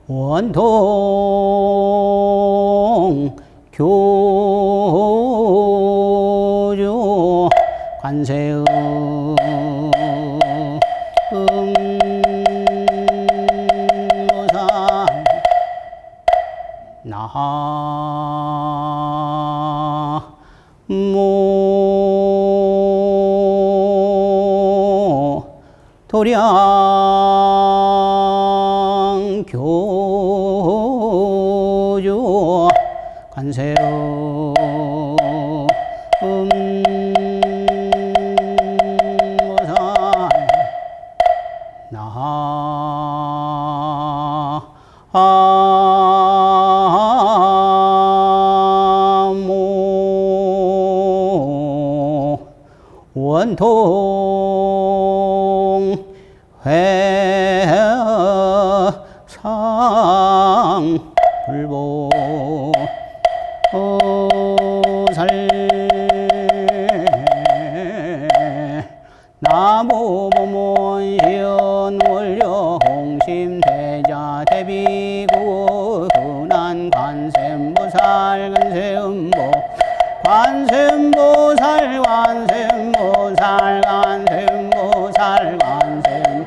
원통 교주 관세음 무상 나무 도량 교주 관세음 무상 나무 원통 회상 불보 살 나무 보문 시연 원료 홍심 대자 대비구 군한 관세음보살 관세음보 관세음보살 관세음보살 관세음보살 관세음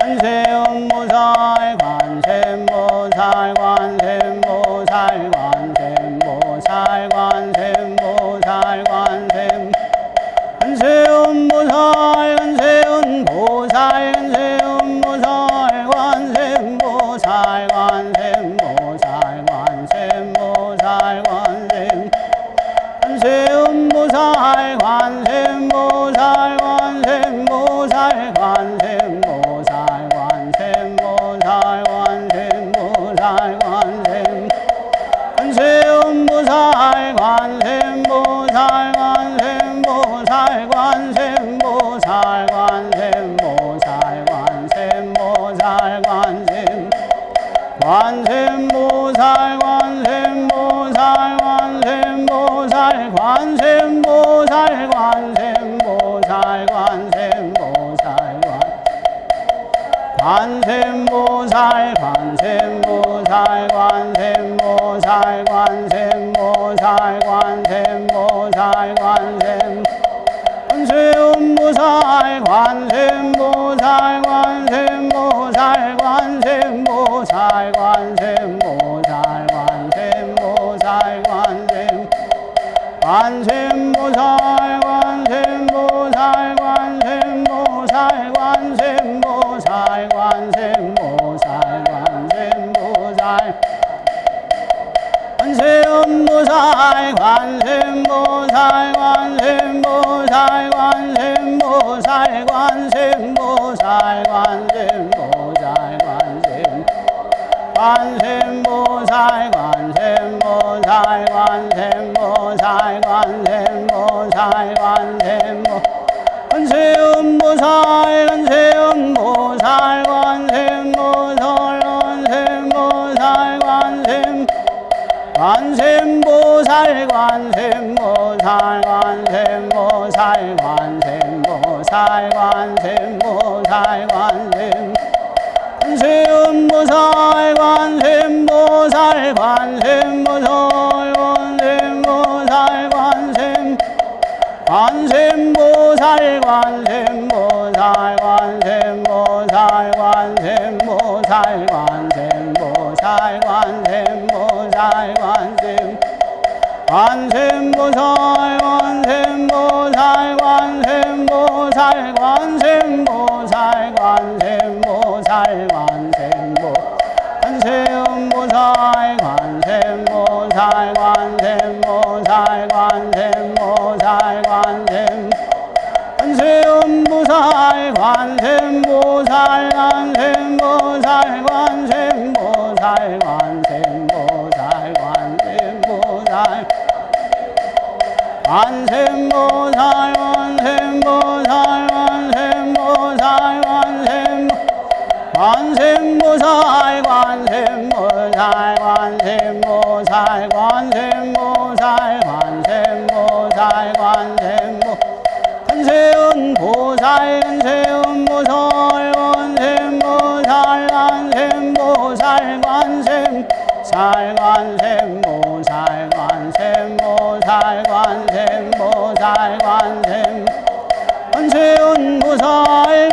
관세음보살 관세음보살 관세음보살 관세음보살 관세음보살 관세음 관세음보살 관세음보살 관세음보살 관세음보살 관세음보살 관세음보살 관세음 관세음보살 관세음보살 관세음보살 관세음보살 관세음보살 관세음보살 관세음 관세음보살 관세음보살 관세음보살 관세음보살 관세음보살 관세음보살 관세음 관세음보살 관세음보살 관세음보살 관세음보살 관세음보살 관세음보살 관세음보살 관세음보살 관세음보살 관세음보살 관세음보살 관세음 관세음보살 관세음보살 관세음보살 관세음보살 관세음보살 관세음보살 관세음 관세음보살 관세음보살 관세음보살 관세음보살 관세음보살 관세음보살 관세음보살 관세음보살 관세음보살 관세음보살 관세음보살 관세음보살 관세음보살 관세음보살 관세음보살 관세음보살 관세음보 관세음보살 관세음보살 관세음보살 관세음보살 관세음 관세음보살 관세음보살 관세음보살 관세음보살 관세음보살 관세음 관세음보살 관세음보살 관세음보살 관세음보살 관세음 관세음보살 관세음보살 관세음보살 관세음보살 관세음보살 관세음보살 관세음 관세음보살 관세음보살 관세음보살 관세음보살 관세음보살 관세음보 관세음보살 관세음보살 관세음보살 관세음보살 관세음 관세음보살 관세음보살 관세음보살 관세음보살 관세음보살 관세음보살 관세음보살 관세음보살 관세음보살 관세음보살 관세음보살 관세음보살 관세음보살 관세음보살 관세음보살 관세음보살 관세음보살 관세음보살 관세음보살 관세음보살 관세음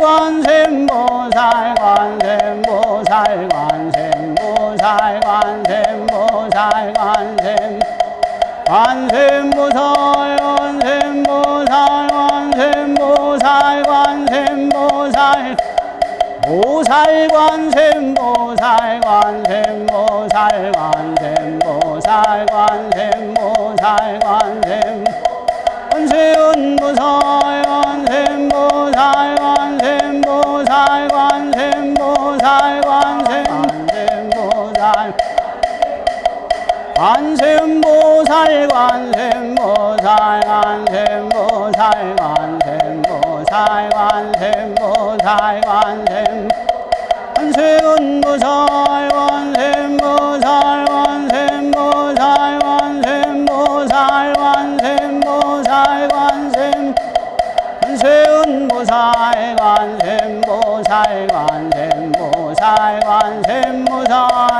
관세음보살 관세음보살 관세음보살 관세음보살 관세음보살 관세음 관세음보살 관세음보살 관세음보살 관세음보살 보살 관세음보살 관세음보살 관세음보살 관세음보살 관세음 관세음보살 관세음보살 관세음보살 관세음보살 관세음보살 관세음보살 관세음보살 관세음보살 관세음보살 관세음보살 관세음 관세음보살 관세음보살 관세음보살 관세음보살 관세음보살 관세음 관세음보살 관세음보살 관세음보살 관세음보살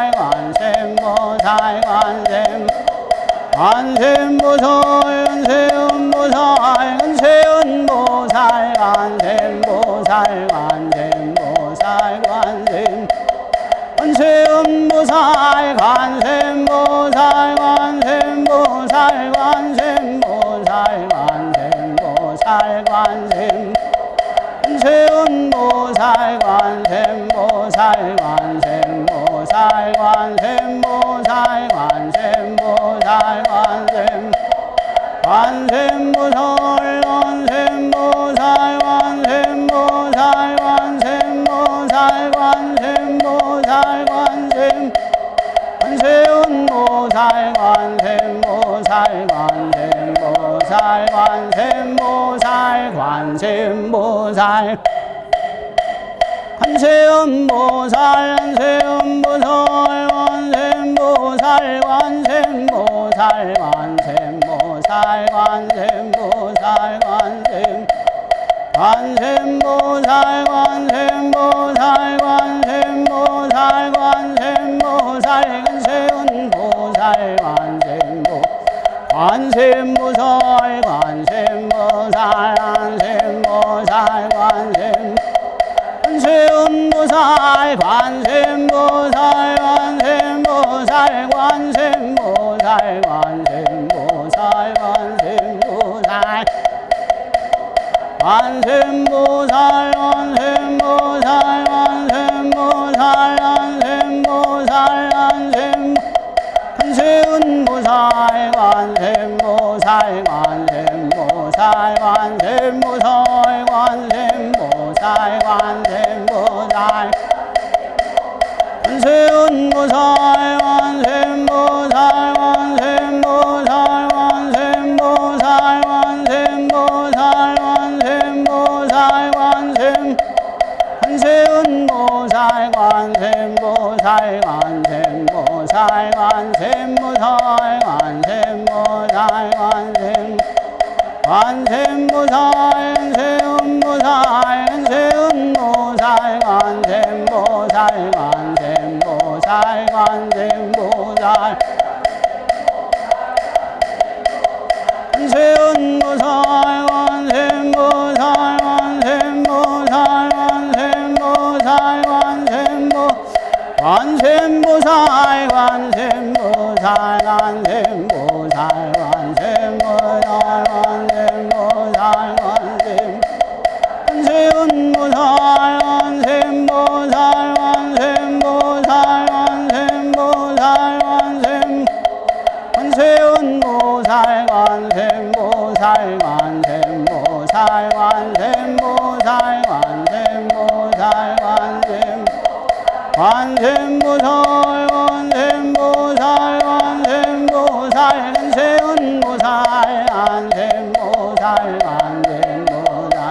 관세음보살 관세음 관세음보살 관세음보살 관세음보살 관세음보살 관세음보살 관세음 관세음보살 관세음보살 관세음보살 관세음보살 관세음보살 관세음 관세음보살 관세음보살 관세음보살 관세음보살 관세음보살 관세음 관세음보살 관세음보살 관세음보살 관세음보살 관세음보살 관세음 관세음보살 관세음보살 관세음보살 관세음보살 관세음보살 관세음보살 관세음보살 관세음보살 관세음보살 관세음보살 관세음보살 관세음 관세음보살 관세음보살 관세음보살 관세음보살 관세음보살 관세음보 관세음보살 관세음보살 관세음보살 관세음 관세음보살 관세음보살 관세음보살 관세음보살 관세음보살 관세음보살 관세음보살 관세음보살 관세음보살 관세음보살 관세음 관세음보살 관세음보살 관세음보살 관세음보살 관세음보살 관세음보살 관세음보살 관세음보살 관세음보살 관세음보살 관세음보살 관세음보살 관세음 관세음보살 관세음보살 관세음보살 관세음보살 관세음보살 관세음 관세음보살 관세음보살 관세음보살 관세음보살 관세음보살 관세음보살 관세음보살 관세음보살 관세음보살 관세음보살 관세음보 관세음보살 관세음보살 관세음보살 관세음보살 관세음보살 관세음 관세음보살 관세음보살 관세음보살 관세음보살 관세음 관세음보살 관세음보살 관세음보살 관세음보살 관세음보살 관세음 관세음보살 관세음보살 관세음보살 관세음보살 관세음보살 관세음보살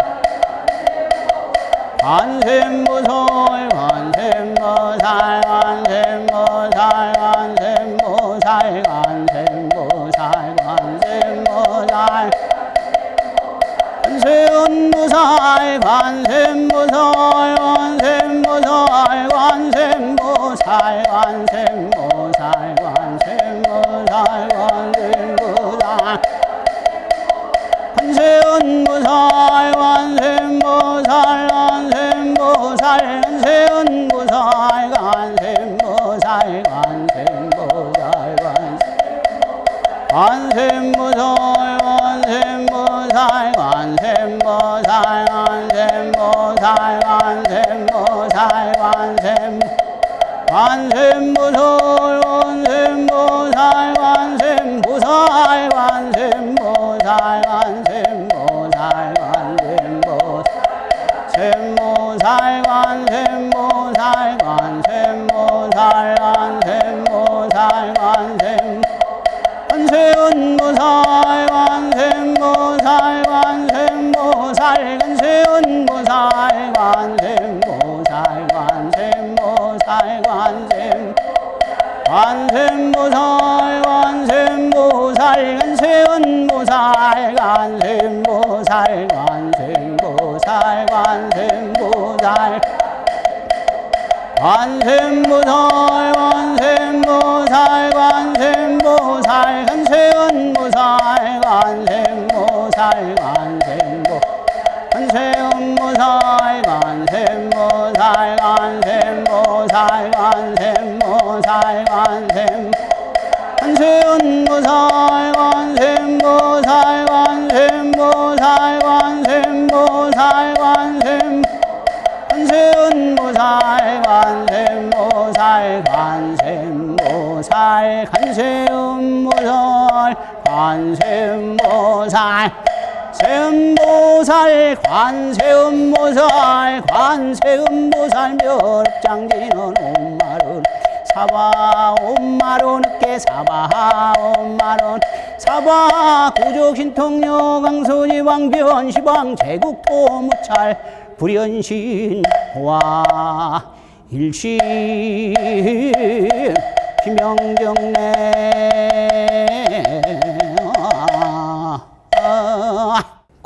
관세음보살 관세음보살 관세음보살 관세음보살 관세음보살 관세음보살 관세음보살 관세음보살 관세음보살 관세음보살 관세음보살 관세음보살 관세음보살 관세음보살 관세음보살 관세음보살 관세음보살 관세음보살 관세음보살 관세음보살 관세음보살 관세음보살 관세음보살 관세음보살 관세음보살 관세음 관세음보살 관세음보살 관세음보살 관세음보살 관세음보살 관세음보살 관세음보살 관세음보살 관세음보살 관세음 관세음보살 관세음보살 관세음보살 관세음보살 관세음보살 관세음보살 관세음 관세음보살 관세음보살 관세음보살 관세음보살 관세음보살 관세음보살 관세음보살 관세음보살 관세음보살 관세음보살 관세음보살 관세음보 관세음보살 관세음보살 관세음보살 관세음보살 관세음 관세음보살 관세음보살 관세음보살 관세음보살 관세음 관세음보살 관세음보살 관세음보살 관세음보살 관세음보살 세음보살 관세음보살 관세음보살 멸업장지는 옴마룬 사바 옴마룬 늦게 사바 옴마룬 사바 구족신통요 강소지 왕변 시방 제국도 무찰 불연신 와 일신 김영경래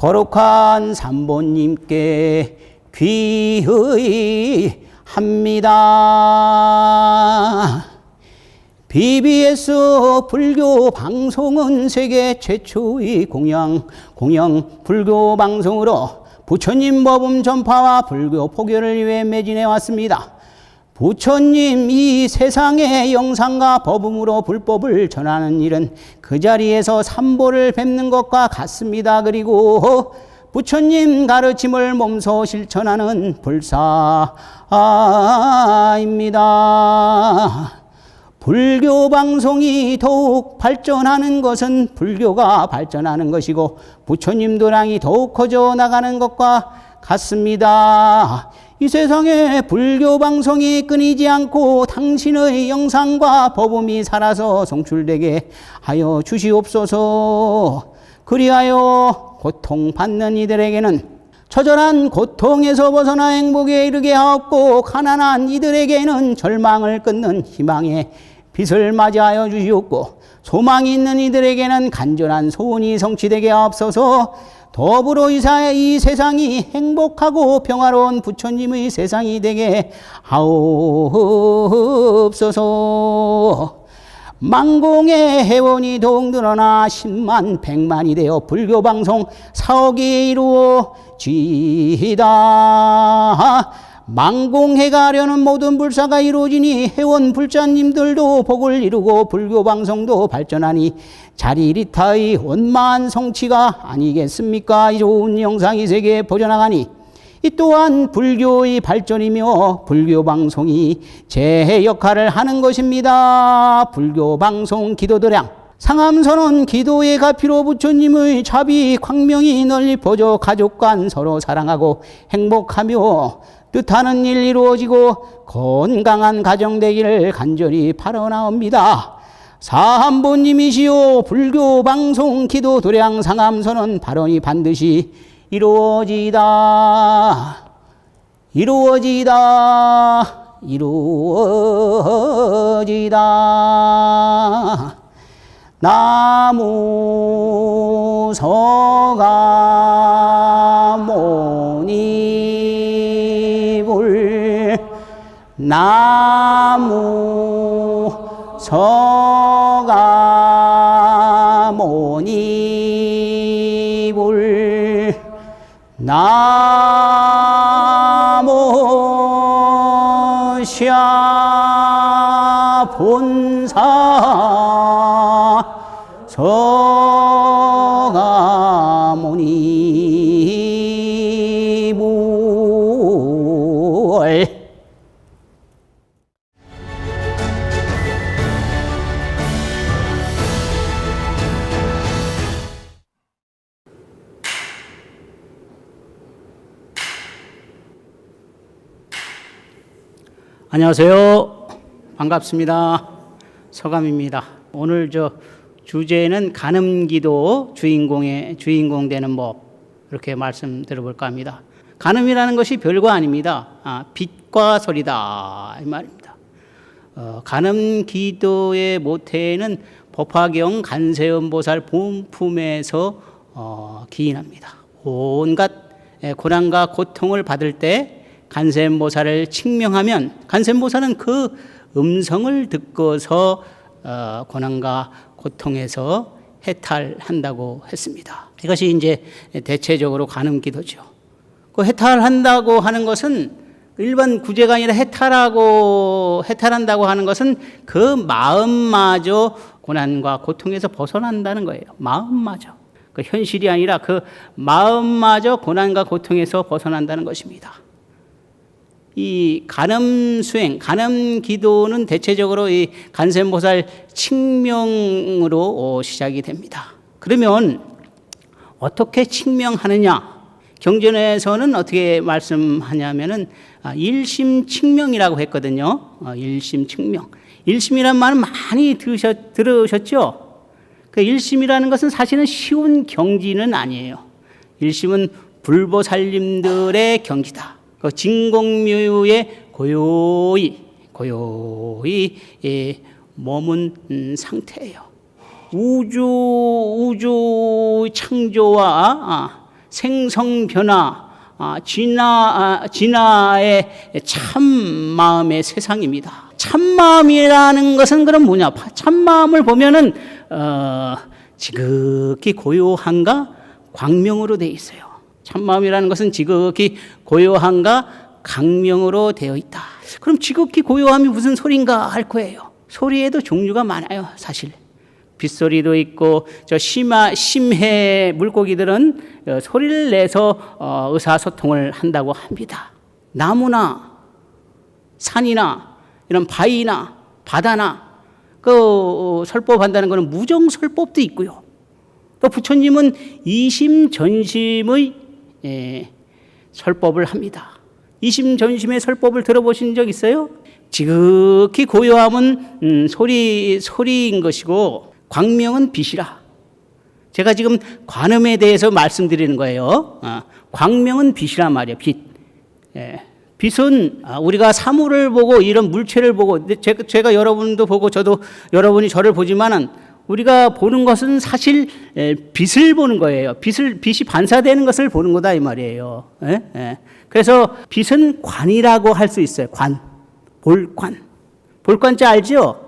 거룩한 삼보님께 귀의합니다. BBS 불교 방송은 세계 최초의 공영 불교 방송으로 부처님 법음 전파와 불교 포교를 위해 매진해 왔습니다. 부처님 이 세상의 영상과 법음으로 불법을 전하는 일은 그 자리에서 삼보를 뵙는 것과 같습니다. 그리고 부처님 가르침을 몸소 실천하는 불사입니다. 불교 방송이 더욱 발전하는 것은 불교가 발전하는 것이고 부처님 도량이 더욱 커져 나가는 것과 같습니다. 이 세상에 불교 방송이 끊이지 않고 당신의 영상과 법음이 살아서 송출되게 하여 주시옵소서. 그리하여 고통받는 이들에게는 처절한 고통에서 벗어나 행복에 이르게 하옵고 가난한 이들에게는 절망을 끊는 희망의 빛을 맞이하여 주시옵고 소망이 있는 이들에게는 간절한 소원이 성취되게 하옵소서. 더불어 이 세상이 행복하고 평화로운 부처님의 세상이 되게 하옵소서. 망공의 회원이 더욱 늘어나 10만 100만이 되어 불교방송 사옥이 이루어지다. 망공해가 하려는 모든 불사가 이루어지니 회원 불자님들도 복을 이루고 불교방송도 발전하니 자리리타의 원만한 성취가 아니겠습니까? 이 좋은 영상이 세계에 퍼져나가니 이 또한 불교의 발전이며 불교방송이 제 역할을 하는 것입니다. 불교방송 기도도량 상암선언 기도의 가피로 부처님의 자비 광명이 널리 퍼져 가족 간 서로 사랑하고 행복하며 뜻하는 일 이루어지고 건강한 가정 되기를 간절히 바라옵니다. 사한보님이시오 불교방송 기도도량 상암선언 발언이 반드시 이루어지다. 나무 서가모니 불 나 서가모니불 나무샤 본사 서가모니불. 안녕하세요. 반갑습니다. 서감입니다. 오늘 주제는 간음기도 주인공 되는 법, 이렇게 말씀 들어볼까 합니다. 간음이라는 것이 별거 아닙니다. 빛과 소리다 이 말입니다. 간음기도의 모태는 법화경 간세음보살 본품에서 기인합니다. 온갖 고난과 고통을 받을 때 간세음보살을 칭명하면 간세음보살은 그 음성을 듣고서 고난과 고통에서 해탈한다고 했습니다. 이것이 이제 대체적으로 간음기도죠. 그 해탈한다고 하는 것은 일반 구제가 아니라 해탈한다고 하는 것은 그 마음마저 고난과 고통에서 벗어난다는 거예요. 마음마저. 그 현실이 아니라 그 마음마저 고난과 고통에서 벗어난다는 것입니다. 이 간음수행, 간음기도는 대체적으로 이 간세음보살 칭명으로 시작이 됩니다. 그러면 어떻게 칭명하느냐? 경전에서는 어떻게 말씀하냐면은 일심칭명이라고 했거든요. 일심칭명. 일심이란 말은 많이 들으셨죠? 그 일심이라는 것은 사실은 쉬운 경지는 아니에요. 일심은 불보살님들의 경지다. 그 진공묘에 고요히 머문 상태예요. 우주 창조와 생성 변화, 진화의 참마음의 세상입니다. 참마음이라는 것은 그럼 뭐냐? 참마음을 보면은 지극히 고요함과 광명으로 되어 있어요. 참마음이라는 것은 지극히 고요함과 강명으로 되어 있다. 그럼 지극히 고요함이 무슨 소리인가 할 거예요. 소리에도 종류가 많아요, 사실. 빗소리도 있고, 심해 물고기들은 소리를 내서 의사소통을 한다고 합니다. 나무나 산이나 이런 바위나 바다나 그 설법한다는 것은 무정설법도 있고요. 또 부처님은 이심전심의 설법을 합니다. 이심전심의 설법을 들어보신 적 있어요? 지극히 고요함은 소리인 것이고 광명은 빛이라. 제가 지금 관음에 대해서 말씀드리는 거예요. 광명은 빛이란 말이에요. 빛. 빛은 우리가 사물을 보고 이런 물체를 보고 제가 여러분도 보고 저도 여러분이 저를 보지만은 우리가 보는 것은 사실 빛을 보는 거예요. 빛이 반사되는 것을 보는 거다 이 말이에요. 그래서 빛은 관이라고 할 수 있어요. 볼관. 볼관자 알죠?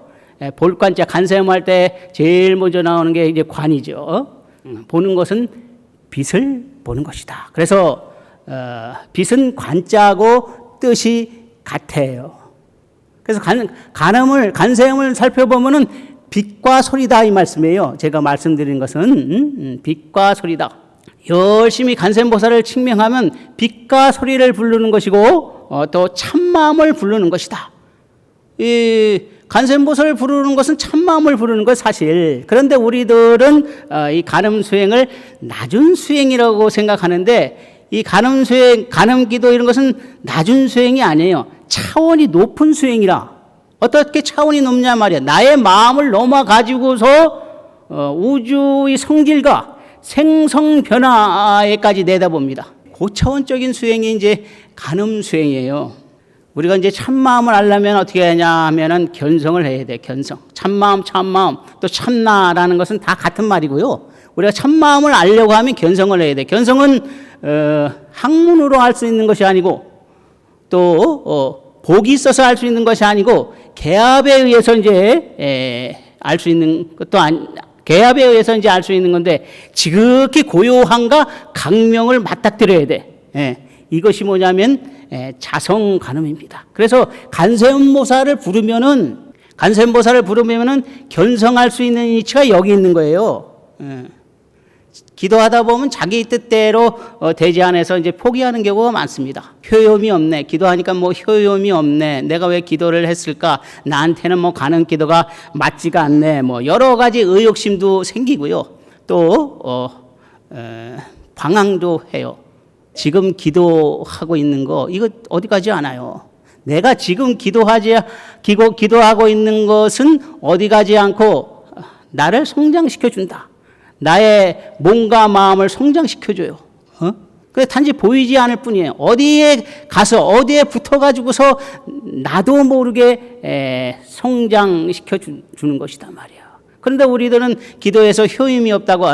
볼관자 간세음 할 때 제일 먼저 나오는 게 이제 관이죠. 보는 것은 빛을 보는 것이다. 그래서 빛은 관자고 뜻이 같아요. 그래서 간세음을 살펴보면은 빛과 소리다 이 말씀이에요. 제가 말씀드린 것은 빛과 소리다. 열심히 간세음보살을 칭명하면 빛과 소리를 부르는 것이고 또 참마음을 부르는 것이다. 이 간세음보살을 부르는 것은 참마음을 부르는 것 사실. 그런데 우리들은 이 간음 수행을 낮은 수행이라고 생각하는데 이 간음 수행, 간음기도 이런 것은 낮은 수행이 아니에요. 차원이 높은 수행이라. 어떻게 차원이 높냐 말이야. 나의 마음을 넘어가지고서 우주의 성질과 생성 변화에까지 내다봅니다. 고차원적인 수행이 이제 간음 수행이에요. 우리가 이제 참마음을 알려면 어떻게 하냐 하면은 견성을 해야 돼. 견성. 참마음, 또 참나라는 것은 다 같은 말이고요. 우리가 참마음을 알려고 하면 견성을 해야 돼. 견성은 학문으로 알 수 있는 것이 아니고 또 복이 있어서 알 수 있는 것이 아니고 계합에 의해서 이제 알 수 있는 것도 계합에 의해서 이제 알 수 있는 건데 지극히 고요함과 강명을 맞닥뜨려야 돼. 이것이 뭐냐면 자성간음입니다. 그래서 간세음보살을 부르면은 견성할 수 있는 이치가 여기 있는 거예요. 기도하다 보면 자기 뜻대로 되지 않아서 이제 포기하는 경우가 많습니다. 효용이 없네. 기도하니까 뭐 효용이 없네. 내가 왜 기도를 했을까? 나한테는 뭐 가는 기도가 맞지가 않네. 뭐 여러 가지 의욕심도 생기고요. 또 방황도 해요. 지금 기도하고 있는 거 이거 어디 가지 않아요. 내가 지금 기도하고 있는 것은 어디 가지 않고 나를 성장시켜 준다. 나의 몸과 마음을 성장시켜줘요. 그래서 단지 보이지 않을 뿐이에요. 어디에 가서 어디에 붙어가지고서 나도 모르게 성장시켜 주는 것이다 말이야. 그런데 우리들은 기도에서 효임이 없다고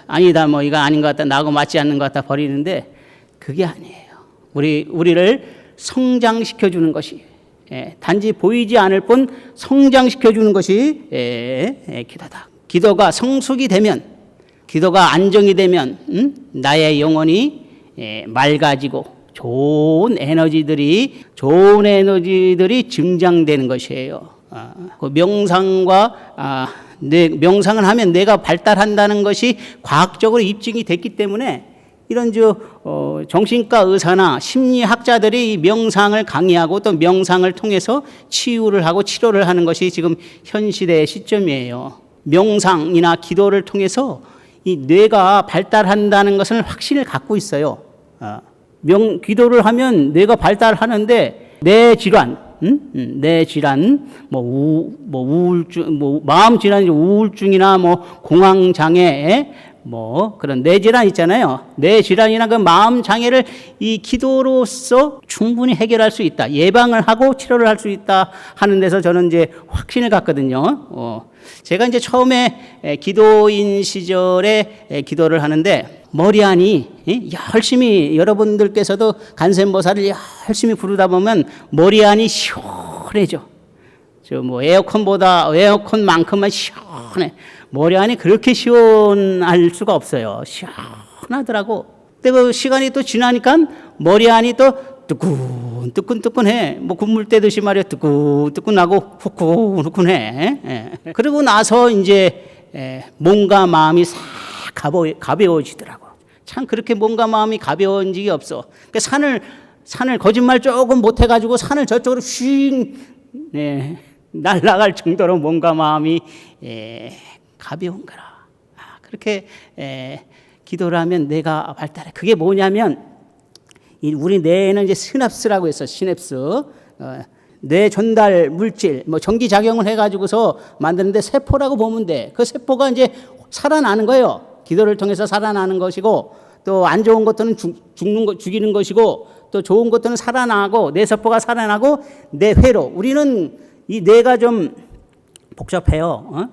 아니다 뭐 이거 아닌 것 같다 나하고 맞지 않는 것 같다 버리는데 그게 아니에요. 우리를 성장시켜 주는 것이 단지 보이지 않을 뿐 성장시켜 주는 것이 기도다. 기도가 성숙이 되면, 기도가 안정이 되면 나의 영혼이 맑아지고 좋은 에너지들이 증장되는 것이에요. 그 명상을 하면 뇌가 발달한다는 것이 과학적으로 입증이 됐기 때문에 이런 정신과 의사나 심리학자들이 이 명상을 강의하고 또 명상을 통해서 치유를 하고 치료를 하는 것이 지금 현 시대의 시점이에요. 명상이나 기도를 통해서 이 뇌가 발달한다는 것을 확신을 갖고 있어요. 기도를 하면 뇌가 발달하는데 뇌 질환, 우울증, 마음 질환이 우울증이나 공황 장애, 그런 뇌 질환 있잖아요. 뇌 질환이나 그 마음 장애를 이 기도로서 충분히 해결할 수 있다. 예방을 하고 치료를 할 수 있다 하는 데서 저는 이제 확신을 갖거든요. 제가 이제 처음에 기도인 시절에 기도를 하는데 머리 안이 열심히 여러분들께서도 간센보살을 열심히 부르다 보면 머리 안이 시원해져. 에어컨만큼만 시원해. 머리 안이 그렇게 시원할 수가 없어요. 시원하더라고. 근데 그 시간이 또 지나니까 머리 안이 또 뜨끈뜨끈해. 국물 떼듯이 말이야. 뜨끈뜨끈하고 후끈후끈해. 그러고 나서 이제 몸과 마음이 싹 가벼워지더라고. 참 그렇게 몸과 마음이 가벼운 적이 없어. 그러니까 산을 거짓말 조금 못해가지고 산을 저쪽으로 휙 날아갈 정도로 몸과 마음이 가벼운 거라. 그렇게 기도를 하면 뇌가 발달해. 그게 뭐냐면 우리 뇌에는 이제 시냅스라고 해서 시냅스 뇌 전달 물질 전기 작용을 해가지고서 만드는데 세포라고 보면 돼. 그 세포가 이제 살아나는 거예요. 기도를 통해서 살아나는 것이고 또 안 좋은 것들은 죽이는 것이고 또 좋은 것들은 살아나고 뇌 세포가 살아나고 뇌회로 우리는 이 뇌가 좀 복잡해요.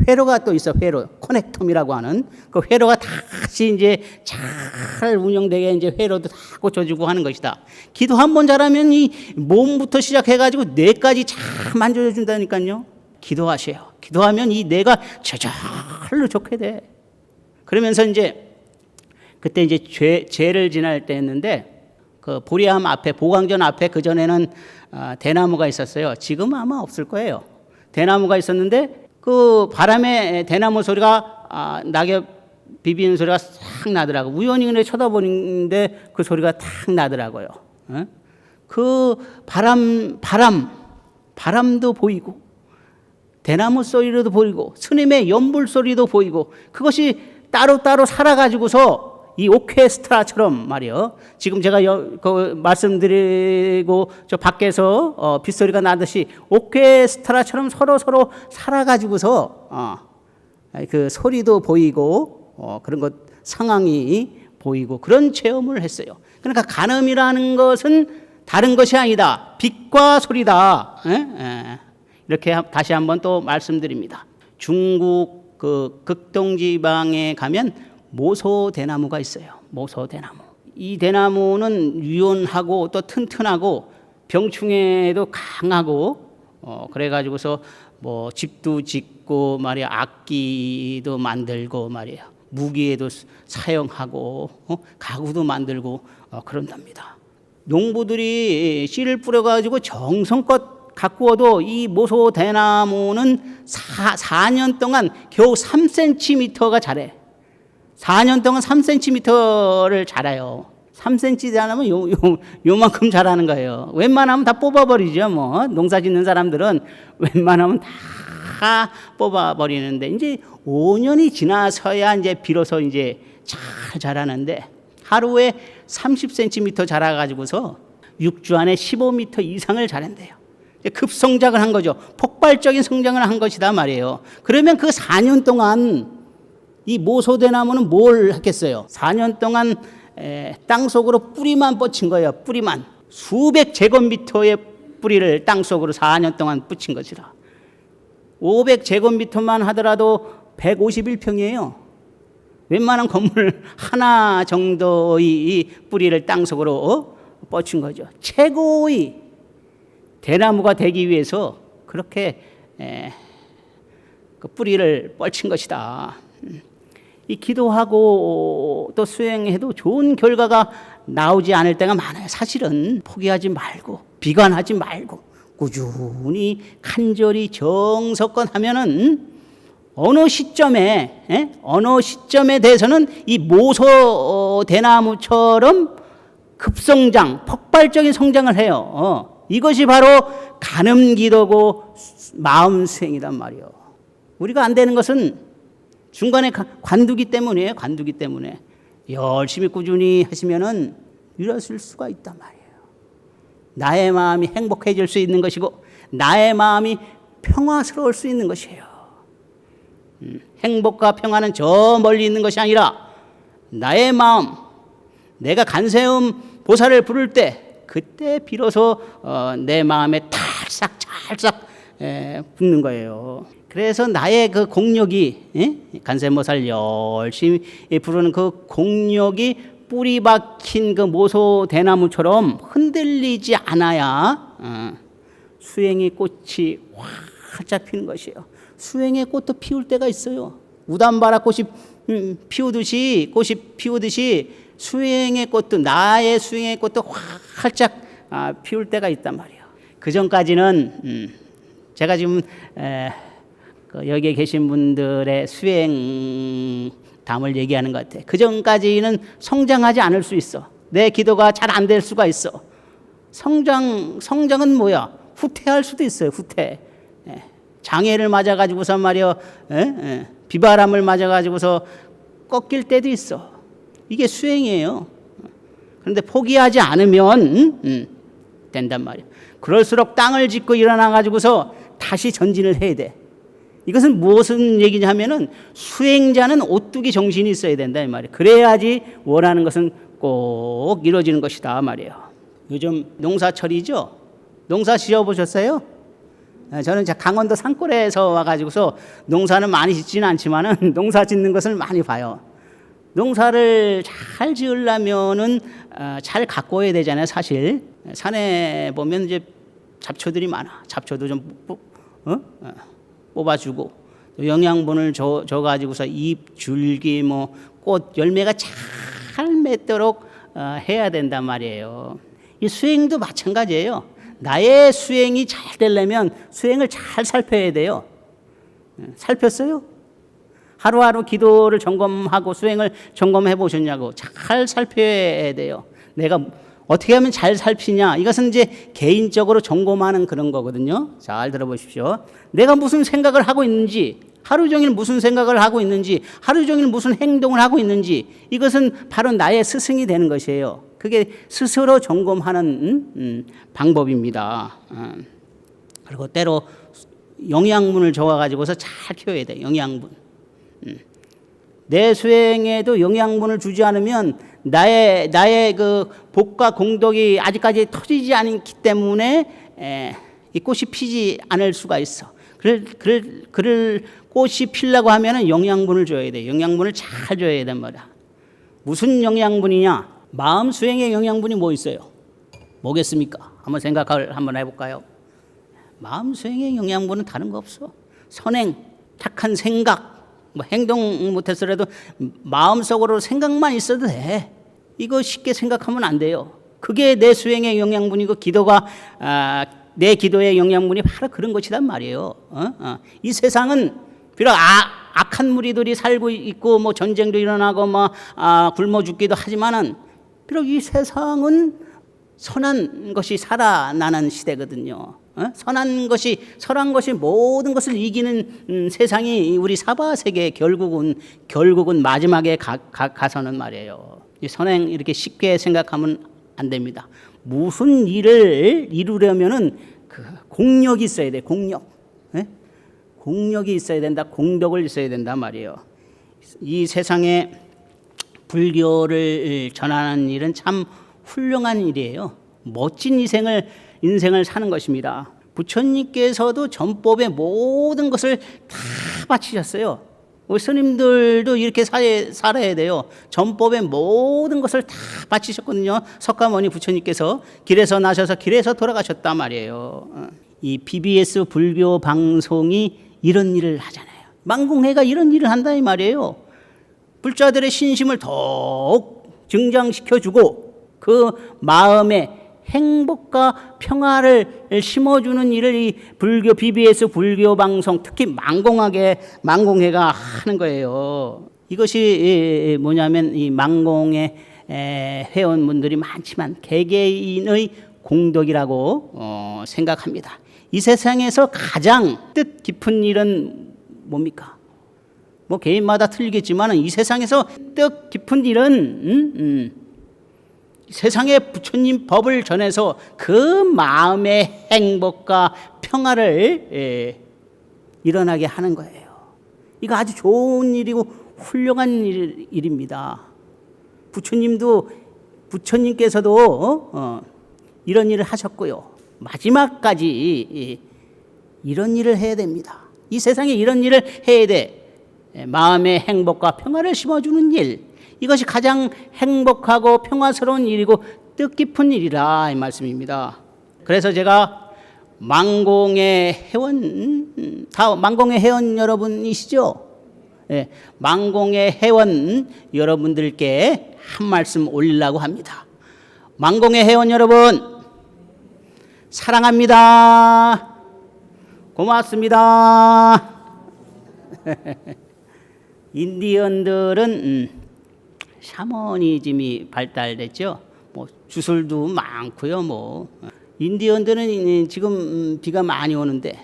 회로가 또 있어. 회로 커넥텀이라고 하는 그 회로가 다시 이제 잘 운영되게 이제 회로도 다 고쳐주고 하는 것이다. 기도 한 번 잘하면 이 몸부터 시작해가지고 뇌까지 잘 만져준다니까요. 기도하세요. 기도하면 이 뇌가 저절로 좋게 돼. 그러면서 이제 그때 이제 죄를 지날 때였는데 그 보리암 앞에 보광전 앞에 그 전에는 대나무가 있었어요. 지금 아마 없을 거예요. 대나무가 있었는데 그 바람에 대나무 소리가 낙엽 비비는 소리가 싹 나더라고. 우연히 그냥 쳐다보는데 그 소리가 탁 나더라고요. 그 바람도 보이고 대나무 소리도 보이고 스님의 연불 소리도 보이고 그것이 따로따로 살아가지고서 이 오케스트라처럼 말이요. 지금 제가 말씀드리고 저 밖에서 빗소리가 나듯이 오케스트라처럼 서로 살아가지고서 그 소리도 보이고 그런 것 상황이 보이고 그런 체험을 했어요. 그러니까 간음이라는 것은 다른 것이 아니다. 빛과 소리다. 이렇게 다시 한번 또 말씀드립니다. 중국 그 극동지방에 가면 모소 대나무가 있어요. 모소 대나무. 이 대나무는 유연하고 또 튼튼하고 병충해도 강하고 그래가지고서 뭐 집도 짓고 말이야, 악기도 만들고 말이야, 무기에도 사용하고 가구도 만들고 그런답니다. 농부들이 씨를 뿌려가지고 정성껏 가꾸어도 이 모소 대나무는 4년 동안 겨우 3cm가 자래. 4년 동안 3cm를 자라요. 3cm 자라면 요만큼 자라는 거예요. 웬만하면 다 뽑아버리죠. 뭐 농사 짓는 사람들은 웬만하면 다 뽑아버리는데 이제 5년이 지나서야 이제 비로소 이제 잘 자라는데, 하루에 30cm 자라가지고서 6주 안에 15m 이상을 자란대요. 급성장을 한 거죠. 폭발적인 성장을 한 것이다 말이에요. 그러면 그 4년 동안 이 모소대나무는 뭘 했겠어요? 4년 동안 땅 속으로 뿌리만 뻗친 거예요. 뿌리만. 수백 제곱미터의 뿌리를 땅 속으로 4년 동안 뿌친 것이라. 500제곱미터만 하더라도 151평이에요. 웬만한 건물 하나 정도의 이 뿌리를 땅 속으로 뻗친 거죠. 최고의 대나무가 되기 위해서 그렇게 그 뿌리를 뻗친 것이다. 이 기도하고 또 수행해도 좋은 결과가 나오지 않을 때가 많아요. 사실은 포기하지 말고 비관하지 말고 꾸준히 간절히 정성껏 하면은 어느 시점에 대해서는 이 모소 대나무처럼 급성장, 폭발적인 성장을 해요. 이것이 바로 간음 기도고 마음 수행이란 말이에요. 우리가 안 되는 것은 중간에 관두기 때문이에요. 관두기 때문에. 열심히 꾸준히 하시면은 이루어질 수가 있단 말이에요. 나의 마음이 행복해질 수 있는 것이고 나의 마음이 평화스러울 수 있는 것이에요. 행복과 평화는 저 멀리 있는 것이 아니라 나의 마음, 내가 간세음 보살을 부를 때 그때 비로소 내 마음에 탈싹 붙는 거예요. 그래서 나의 그 공력이 간세음보살 열심히 부르는 그 공력이 뿌리 박힌 그 모소 대나무처럼 흔들리지 않아야 수행의 꽃이 활짝 피는 것이에요. 수행의 꽃도 피울 때가 있어요. 우담바라 꽃이 피우듯이 수행의 꽃도, 나의 수행의 꽃도 활짝 피울 때가 있단 말이에요. 그 전까지는 제가 지금 여기에 계신 분들의 수행담을 얘기하는 것 같아요. 그 전까지는 성장하지 않을 수 있어. 내 기도가 잘 안 될 수가 있어. 성장은 뭐야? 후퇴할 수도 있어요. 후퇴. 장애를 맞아가지고서 말이요, 비바람을 맞아가지고서 꺾일 때도 있어. 이게 수행이에요. 그런데 포기하지 않으면 된단 말이에요. 그럴수록 땅을 짚고 일어나가지고서 다시 전진을 해야 돼. 이것은 무슨 얘기냐 하면은 수행자는 오뚜기 정신이 있어야 된다 이 말이에요. 그래야지 원하는 것은 꼭 이루어지는 것이다 말이에요. 요즘 농사철이죠. 농사 지어보셨어요? 저는 강원도 산골에서 와가지고서 농사는 많이 짓지는 않지만은 농사 짓는 것을 많이 봐요. 농사를 잘 지으려면은 잘 가꿔야 되잖아요. 사실 산에 보면 이제 잡초들이 많아. 잡초도 좀 뽑아주고 영양분을 줘가지고서 잎, 줄기, 뭐 꽃, 열매가 잘 맺도록 해야 된단 말이에요. 이 수행도 마찬가지예요. 나의 수행이 잘 되려면 수행을 잘 살펴야 돼요. 살폈어요? 하루하루 기도를 점검하고 수행을 점검해 보셨냐고. 잘 살펴야 돼요. 내가 어떻게 하면 잘 살피냐? 이것은 이제 개인적으로 점검하는 그런 거거든요. 잘 들어보십시오. 내가 무슨 생각을 하고 있는지, 하루 종일 무슨 생각을 하고 있는지, 하루 종일 무슨 행동을 하고 있는지, 이것은 바로 나의 스승이 되는 것이에요. 그게 스스로 점검하는 방법입니다. 그리고 때로 영양분을 줘가지고서 잘 키워야 돼. 영양분. 내 수행에도 영양분을 주지 않으면 나의 그 복과 공덕이 아직까지 터지지 않기 때문에 이 꽃이 피지 않을 수가 있어. 그를 꽃이 피려고 하면은 영양분을 줘야 돼. 영양분을 잘 줘야 된단 말이야. 무슨 영양분이냐? 마음 수행의 영양분이 뭐 있어요? 뭐겠습니까? 한번 생각을 한번 해볼까요? 마음 수행의 영양분은 다른 거 없어. 선행, 착한 생각, 뭐 행동 못했더라도 마음속으로 생각만 있어도 돼. 이거 쉽게 생각하면 안 돼요. 그게 내 수행의 영양분이고 기도가 내 기도의 영양분이 바로 그런 것이란 말이에요. 이 세상은 비록 악한 무리들이 살고 있고 뭐 전쟁도 일어나고 뭐 굶어 죽기도 하지만은 비록 이 세상은 선한 것이 살아나는 시대거든요. 선한 것이 모든 것을 이기는 세상이 우리 사바 세계 결국은 마지막에 가서는 말이에요. 이 선행 이렇게 쉽게 생각하면 안 됩니다. 무슨 일을 이루려면은 그 공력이 있어야 돼. 공력이 있어야 된다. 공덕을 있어야 된단 말이에요. 이 세상에 불교를 전하는 일은 참 훌륭한 일이에요. 멋진 인생을 사는 것입니다. 부처님께서도 전법의 모든 것을 다 바치셨어요. 우리 스님들도 이렇게 살아야 돼요. 전법의 모든 것을 다 바치셨거든요. 석가모니 부처님께서 길에서 나셔서 길에서 돌아가셨단 말이에요. 이 BBS 불교 방송이 이런 일을 하잖아요. 망공회가 이런 일을 한다 이 말이에요. 불자들의 신심을 더욱 증장시켜주고 그 마음에 행복과 평화를 심어주는 일을 이 불교 BBS 불교 방송 특히 망공회가 하는 거예요. 이것이 뭐냐면 이 망공회 회원분들이 많지만 개개인의 공덕이라고 생각합니다. 이 세상에서 가장 뜻 깊은 일은 뭡니까? 뭐 개인마다 틀리겠지만 이 세상에서 뜻 깊은 일은 세상에 부처님 법을 전해서 그 마음의 행복과 평화를 일어나게 하는 거예요. 이거 아주 좋은 일이고 훌륭한 일입니다. 부처님께서도 이런 일을 하셨고요. 마지막까지 이런 일을 해야 됩니다. 이 세상에 이런 일을 해야 돼. 마음의 행복과 평화를 심어주는 일. 이것이 가장 행복하고 평화스러운 일이고 뜻깊은 일이라 이 말씀입니다. 그래서 제가 망공의 회원, 다 망공의 회원 여러분이시죠? 네, 망공의 회원 여러분들께 한 말씀 올리려고 합니다. 망공의 회원 여러분, 사랑합니다. 고맙습니다. 인디언들은 샤머니즘이 발달됐죠. 뭐 주술도 많고요. 뭐 인디언들은 지금 비가 많이 오는데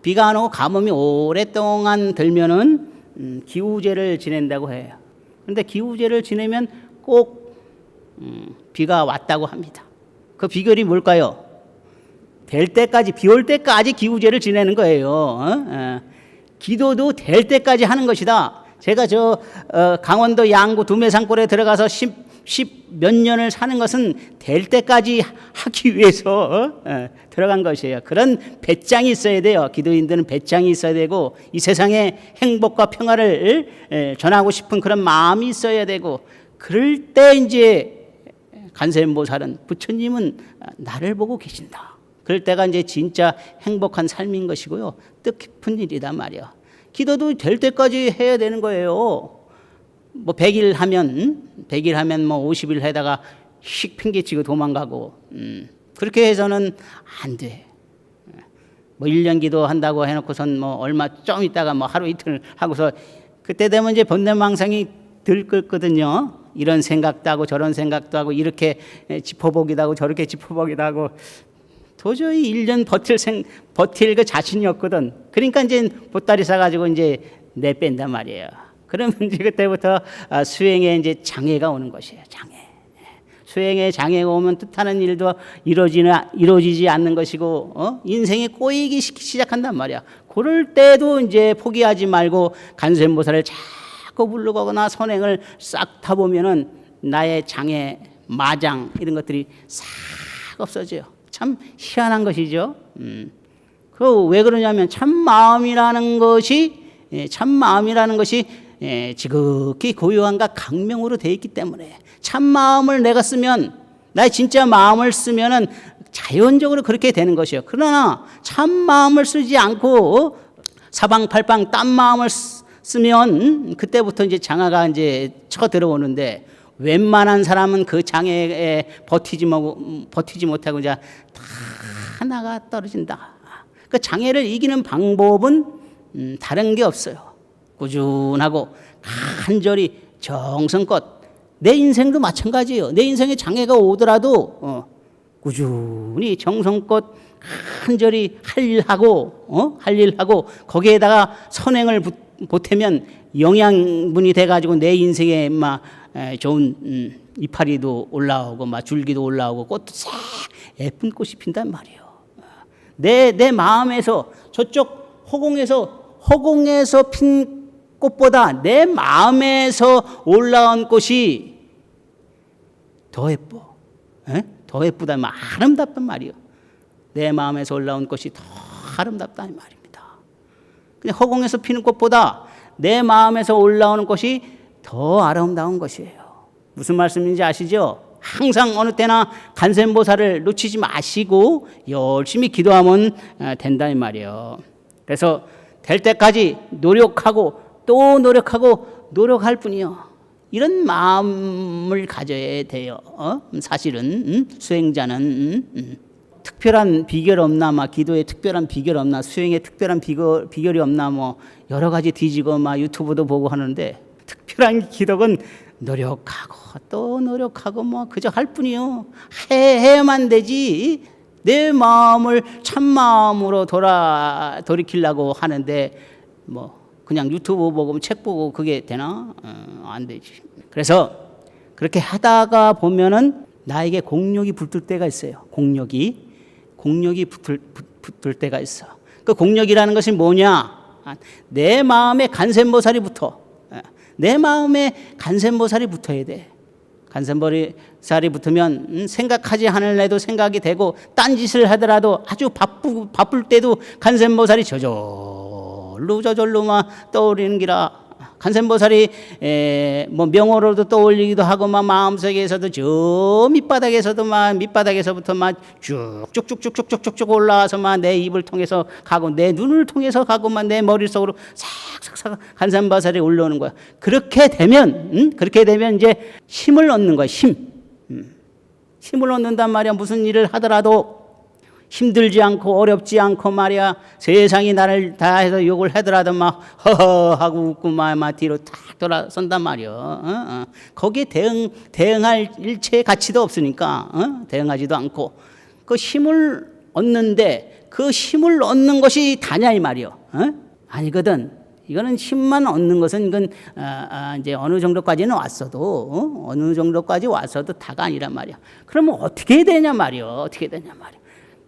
비가 안 오고 가뭄이 오랫동안 들면은 기우제를 지낸다고 해요. 그런데 기우제를 지내면 꼭 비가 왔다고 합니다. 그 비결이 뭘까요? 비 올 때까지 기우제를 지내는 거예요. 기도도 될 때까지 하는 것이다. 제가 강원도 양구 두메산골에 들어가서 10 몇 년을 사는 것은 될 때까지 하기 위해서 들어간 것이에요. 그런 배짱이 있어야 돼요. 기도인들은 배짱이 있어야 되고 이 세상에 행복과 평화를 전하고 싶은 그런 마음이 있어야 되고 그럴 때 이제 관세음보살은 부처님은 나를 보고 계신다. 그럴 때가 이제 진짜 행복한 삶인 것이고요. 뜻깊은 일이다 말이야. 기도도 될 때까지 해야 되는 거예요. 뭐 100일 하면 뭐 50일 하다가 휙 핑계치고 도망가고 그렇게 해서는 안 돼. 뭐 1년 기도한다고 해놓고선 뭐 얼마 좀 있다가 뭐 하루 이틀 하고서 그때 되면 이제 번뇌망상이 들끓거든요. 이런 생각도 하고 저런 생각도 하고 이렇게 짚어보기도 하고 저렇게 짚어보기도 하고 도저히 1년 버틸 그 자신이 없거든. 그러니까 이제 보따리 싸가지고 이제 내뺀단 말이에요. 그러면 이제 그때부터 수행에 이제 장애가 오는 것이에요. 장애. 수행에 장애가 오면 뜻하는 일도 이루어지지 않는 것이고, 인생이 꼬이기 시작한단 말이야. 그럴 때도 이제 포기하지 말고 간세음보살을 자꾸 부르거나 선행을 싹 타보면은 나의 장애, 마장 이런 것들이 싹 없어져요. 참 희한한 것이죠. 그 왜 그러냐면 참 마음이라는 것이 지극히 고요함과 강명으로 되어 있기 때문에 참 마음을 내가 쓰면 나의 진짜 마음을 쓰면은 자연적으로 그렇게 되는 것이요. 그러나 참 마음을 쓰지 않고 사방팔방 딴 마음을 쓰면 그때부터 이제 장애가 이제 쳐 들어오는데 웬만한 사람은 그 장애에 버티지 못하고 이제 다 나가 떨어진다. 그 장애를 이기는 방법은 다른 게 없어요. 꾸준하고 간절히 정성껏 내 인생도 마찬가지예요. 내 인생에 장애가 오더라도 꾸준히 정성껏 간절히 할 일하고 거기에다가 선행을 보태면 영양분이 돼가지고 내 인생에 막 좋은 이파리도 올라오고 막 줄기도 올라오고 꽃도 싹 예쁜 꽃이 핀단 말이에요. 내 마음에서 저쪽 허공에서 핀 꽃보다 내 마음에서 올라온 꽃이 더 예뻐. 더 예쁘다, 아름답단 말이에요. 내 마음에서 올라온 꽃이 더 아름답다는 말입니다. 그냥 허공에서 피는 꽃보다 내 마음에서 올라오는 꽃이 더 아름다운 것이에요. 무슨 말씀인지 아시죠? 항상 어느 때나 간센보살을 놓치지 마시고 열심히 기도하면 된다는 말이에요. 그래서 될 때까지 노력하고 또 노력할 뿐이요. 이런 마음을 가져야 돼요. 사실은 수행자는 특별한 비결 없나, 막 기도에 특별한 비결 없나, 수행에 특별한 비결이 없나, 뭐 여러 가지 뒤지고 막 유튜브도 보고 하는데 특별한 기덕은 노력하고 또 노력하고 뭐 그저 할 뿐이요. 해야만 되지. 내 마음을 참 마음으로 돌이키려고 하는데 뭐 그냥 유튜브 보고 책 보고 그게 되나? 안 되지. 그래서 그렇게 하다가 보면은 나에게 공력이 붙을 때가 있어요. 공력이 붙을 때가 있어. 그 공력이라는 것이 뭐냐? 내 마음에 간센보살이 붙어. 내 마음에 간센보살이 붙어야 돼. 간센보살이 붙으면 생각하지 않을래도 생각이 되고 딴짓을 하더라도 아주 바쁠 때도 간센보살이 저절로 막 떠오르는 기라. 간센보살이 뭐 명호로도 떠올리기도 하고 막 마음속에서도 저 밑바닥에서부터 막 쭉쭉쭉쭉쭉쭉 올라와서 막 내 입을 통해서 가고 내 눈을 통해서 가고 막 내 머릿속으로 싹싹싹 간센보살이 올라오는 거야. 그렇게 되면 이제 힘을 얻는 거야. 힘을 얻는단 말이야. 무슨 일을 하더라도 힘들지 않고 어렵지 않고 말이야. 세상이 나를 다 해서 욕을 하더라도 막 허허하고 웃고 막 뒤로 탁 돌아선단 말이야. 거기에 대응할 일체의 가치도 없으니까 대응하지도 않고 그 힘을 얻는데 그 힘을 얻는 것이 다냐 이 말이요. 아니거든. 이거는 힘만 얻는 것은 이건 이제 어느 정도까지는 왔어도 다가 아니란 말이야. 그러면 어떻게 되냐 말이요.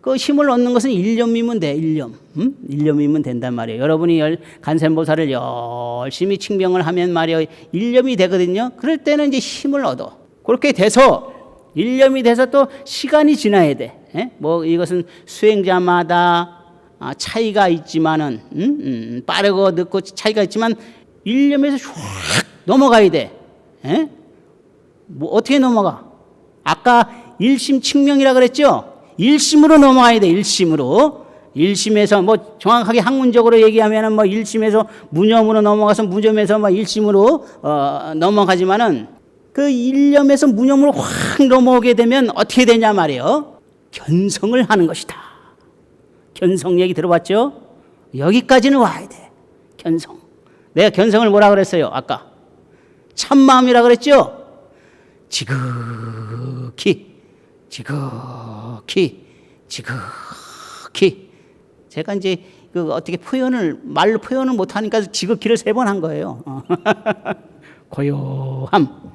그 힘을 얻는 것은 일념이면 돼. 일념이면 된단 말이에요. 여러분이 간센보살을 열심히 칭명을 하면 말이에요. 일념이 되거든요. 그럴 때는 이제 힘을 얻어. 그렇게 돼서 일념이 돼서 또 시간이 지나야 돼. 뭐 이것은 수행자마다 차이가 있지만은 빠르고 늦고 차이가 있지만 일념에서 휙 넘어가야 돼. 뭐 어떻게 넘어가? 아까 일심 칭명이라 그랬죠? 일심으로 넘어가야 돼. 일심에서 뭐 정확하게 학문적으로 얘기하면은 뭐 일심에서 무념으로 넘어가서 무념에서 뭐 일심으로 넘어가지만은 그 일념에서 무념으로 확 넘어오게 되면 어떻게 되냐 말이에요. 견성을 하는 것이다. 견성 얘기 들어봤죠? 여기까지는 와야 돼. 견성. 내가 견성을 뭐라 그랬어요? 아까 참마음이라 그랬죠? 지극히 제가 이제 그 어떻게 말로 표현을 못 하니까 지극히를 3번 한 거예요. 고요함.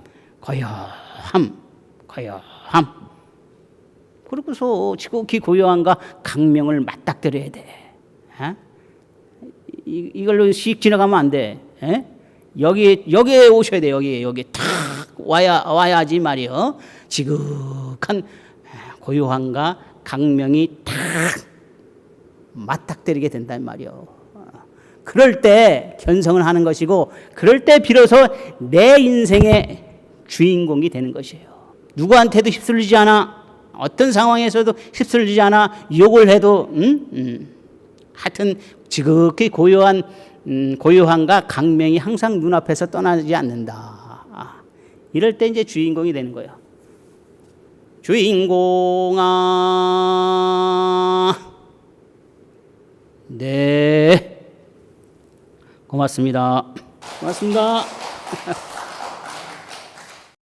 그러고서 지극히 고요함과 강명을 맞닥뜨려야 돼. 이걸로 씩 지나가면 안 돼. 여기에 오셔야 돼. 여기에 탁 와야지 말이요. 지극한 고요함과 강명이 탁 맞닥뜨리게 된단 말이요. 그럴 때 견성을 하는 것이고, 그럴 때 비로소 내 인생의 주인공이 되는 것이에요. 누구한테도 휩쓸리지 않아. 어떤 상황에서도 휩쓸리지 않아. 욕을 해도 하여튼 지극히 고요함과 강명이 항상 눈앞에서 떠나지 않는다. 이럴 때 이제 주인공이 되는 거예요. 주인공아. 네. 고맙습니다. 고맙습니다.